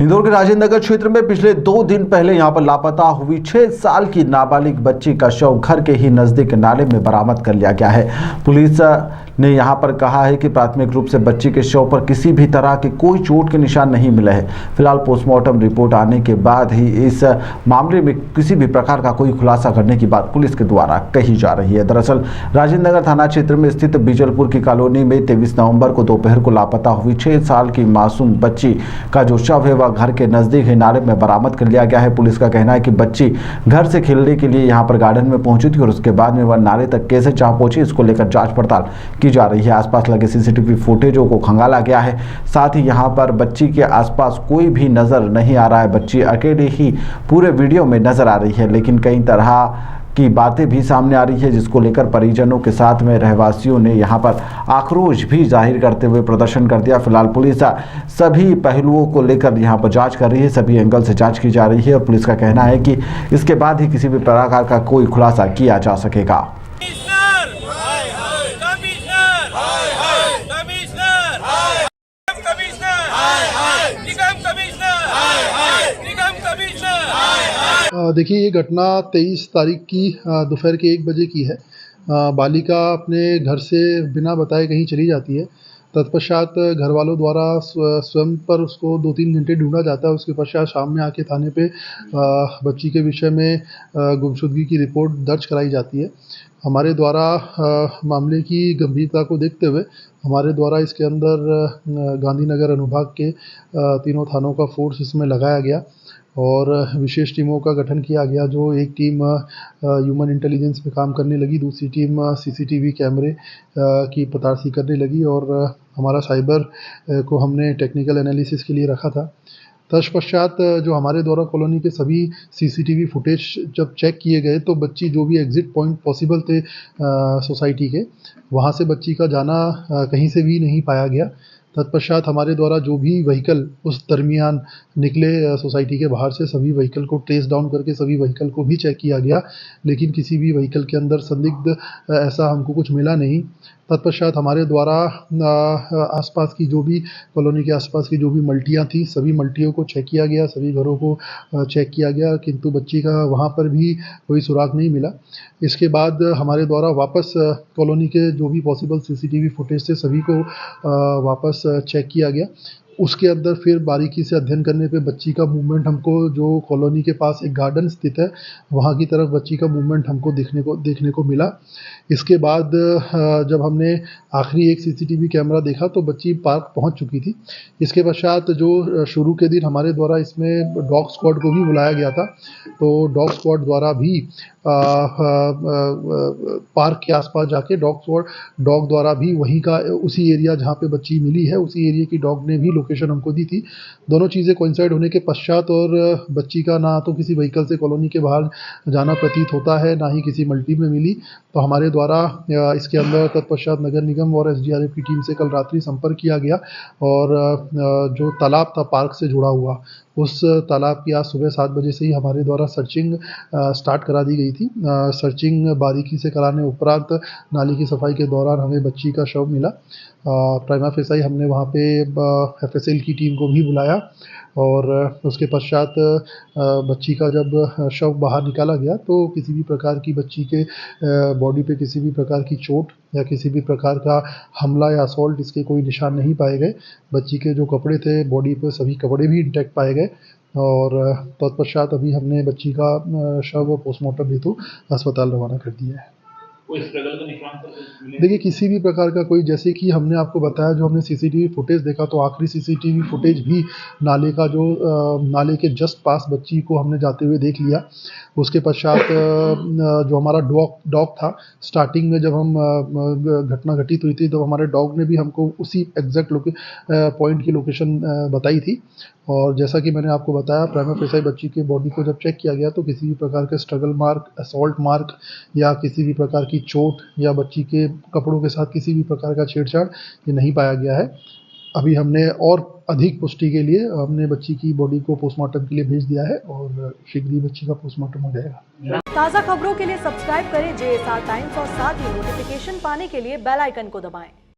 इंदौर के राजेंद्र नगर क्षेत्र में पिछले 2 दिन पहले यहां पर लापता हुई 6 साल की नाबालिग बच्ची का शव घर के ही नजदीक नाले में बरामद कर लिया गया है। पुलिस ने यहां पर कहा है कि प्राथमिक रूप से बच्ची के शव पर किसी भी तरह के कोई चोट के निशान नहीं मिले हैं। फिलहाल पोस्टमार्टम रिपोर्ट आने के बाद ही इस मामले में किसी भी प्रकार का कोई खुलासा करने की बात पुलिस के द्वारा कही जा रही है। दरअसल राजेंद्र नगर थाना क्षेत्र में स्थित बीजलपुर की कॉलोनी में 23 नवंबर को दोपहर को लापता हुई 6 साल की मासूम बच्ची का जो शव है वह घर के नजदीक ही नाले में बरामद कर लिया गया है। पुलिस का कहना है कि बच्ची घर से खेलने के लिए यहां पर गार्डन में पहुंची थी और उसके बाद में वह नाले तक कैसे जा पहुंची, इसको लेकर जांच पड़ताल की जा रही है। आसपास लगे सीसीटीवी फुटेजों को खंगाला गया है। साथ ही यहां पर बच्ची के आसपास कोई भी नजर नहीं आ रहा है। बच्ची अकेले ही पूरे वीडियो में नजर आ रही है, लेकिन कई तरह की बातें भी सामने आ रही है, जिसको लेकर परिजनों के साथ में रहवासियों ने यहां पर आक्रोश भी जाहिर करते हुए प्रदर्शन कर दिया। फिलहाल पुलिस सभी पहलुओं को लेकर यहां पर जांच कर रही है, सभी एंगल से जांच की जा रही है और पुलिस का कहना है कि इसके बाद ही किसी भी प्रकार का कोई खुलासा किया जा सकेगा। देखिए, ये घटना 23 तारीख की दोपहर के 1 बजे की है। बालिका अपने घर से बिना बताए कहीं चली जाती है। तत्पश्चात घर वालों द्वारा स्वयं पर उसको 2-3 घंटे ढूंढा जाता है। उसके पश्चात शाम में आके थाने पे बच्ची के विषय में गुमशुदगी की रिपोर्ट दर्ज कराई जाती है। हमारे द्वारा मामले की गंभीरता को देखते हुए हमारे द्वारा इसके अंदर गांधीनगर अनुभाग के तीनों थानों का फोर्स इसमें लगाया गया और विशेष टीमों का गठन किया गया। जो एक टीम ह्यूमन इंटेलिजेंस पे काम करने लगी, दूसरी टीम सीसीटीवी कैमरे की पतासी करने लगी और हमारा साइबर को हमने टेक्निकल एनालिसिस के लिए रखा था। तत्पश्चात जो हमारे द्वारा कॉलोनी के सभी सीसीटीवी फुटेज जब चेक किए गए तो बच्ची जो भी एग्जिट पॉइंट पॉसिबल थे सोसाइटी के, वहाँ से बच्ची का जाना कहीं से भी नहीं पाया गया। तत्पश्चात हमारे द्वारा जो भी व्हीकल उस दरमियान निकले सोसाइटी के बाहर से, सभी व्हीकल को ट्रेस डाउन करके सभी व्हीकल को भी चेक किया गया, लेकिन किसी भी व्हीकल के अंदर संदिग्ध ऐसा हमको कुछ मिला नहीं। तत्पश्चात हमारे द्वारा आसपास की जो भी कॉलोनी के आसपास की जो भी मल्टियाँ थी, सभी मल्टियों को चेक किया गया, सभी घरों को चेक किया गया, किंतु बच्ची का वहाँ पर भी कोई सुराग नहीं मिला। इसके बाद हमारे द्वारा वापस कॉलोनी के जो भी पॉसिबल सीसीटीवी फुटेज थे सभी को वापस चेक किया गया। उसके अंदर फिर बारीकी से अध्ययन करने पे बच्ची का मूवमेंट हमको, जो कॉलोनी के पास एक गार्डन स्थित है वहाँ की तरफ बच्ची का मूवमेंट हमको देखने को मिला। इसके बाद जब हमने आखिरी एक सीसीटीवी कैमरा देखा तो बच्ची पार्क पहुँच चुकी थी। इसके पश्चात जो शुरू के दिन हमारे द्वारा इसमें डॉग स्क्वाड को भी बुलाया गया था, तो डॉग स्क्वाड द्वारा भी पार्क के आसपास जाके डॉग द्वारा भी वहीं का उसी एरिया जहाँ पे बच्ची मिली है उसी एरिया की डॉग ने भी लोकेशन हमको दी थी। दोनों चीज़ें कोइंसाइड होने के पश्चात और बच्ची का ना तो किसी व्हीकल से कॉलोनी के बाहर जाना प्रतीत होता है, ना ही किसी मल्टी में मिली, तो हमारे द्वारा इसके अंदर तत्पश्चात नगर निगम और एसडीआरएफ की टीम से कल रात्रि संपर्क किया गया और जो तालाब था पार्क से जुड़ा हुआ, उस तालाब की आज सुबह 7 बजे से ही हमारे द्वारा सर्चिंग स्टार्ट करा दी गई थी। सर्चिंग बारीकी से कराने उपरांत नाली की सफाई के दौरान हमें बच्ची का शव मिला। प्राइमा फेसाई हमने वहाँ पे एफएसएल की टीम को भी बुलाया और उसके पश्चात बच्ची का जब शव बाहर निकाला गया तो किसी भी प्रकार की बच्ची के बॉडी पे किसी भी प्रकार की चोट या किसी भी प्रकार का हमला या असॉल्ट इसके कोई निशान नहीं पाए गए। बच्ची के जो कपड़े थे बॉडी पे सभी कपड़े भी इंटैक्ट पाए गए और तत्पश्चात अभी हमने बच्ची का शव पोस्टमार्टम हेतु अस्पताल रवाना कर दिया है। देखिए, किसी भी प्रकार का कोई, जैसे कि हमने आपको बताया जो हमने सीसीटीवी फुटेज देखा तो आखिरी सीसीटीवी फुटेज भी नाले का जो नाले के जस्ट पास बच्ची को हमने जाते हुए देख लिया। उसके पश्चात जो हमारा डॉग था, स्टार्टिंग में जब हम घटना घटित हुई थी तो हमारे डॉग ने भी हमको उसी एग्जैक्ट पॉइंट की लोकेशन बताई थी और जैसा कि मैंने आपको बताया प्राइमा फेसाई बच्ची की बॉडी को जब चेक किया गया तो किसी भी प्रकार के स्ट्रगल मार्क, असॉल्ट मार्क या किसी भी प्रकार की चोट या बच्ची के कपड़ों के साथ किसी भी प्रकार का छेड़छाड़ ये नहीं पाया गया है। अभी हमने और अधिक पुष्टि के लिए हमने बच्ची की बॉडी को पोस्टमार्टम के लिए भेज दिया है और शीघ्र ही बच्ची का पोस्टमार्टम हो जाएगा। ताज़ा खबरों के लिए सब्सक्राइब करें JSR टाइम्स और साथ ही नोटिफिकेशन पाने के लिए बेल आइकन को दबाएं।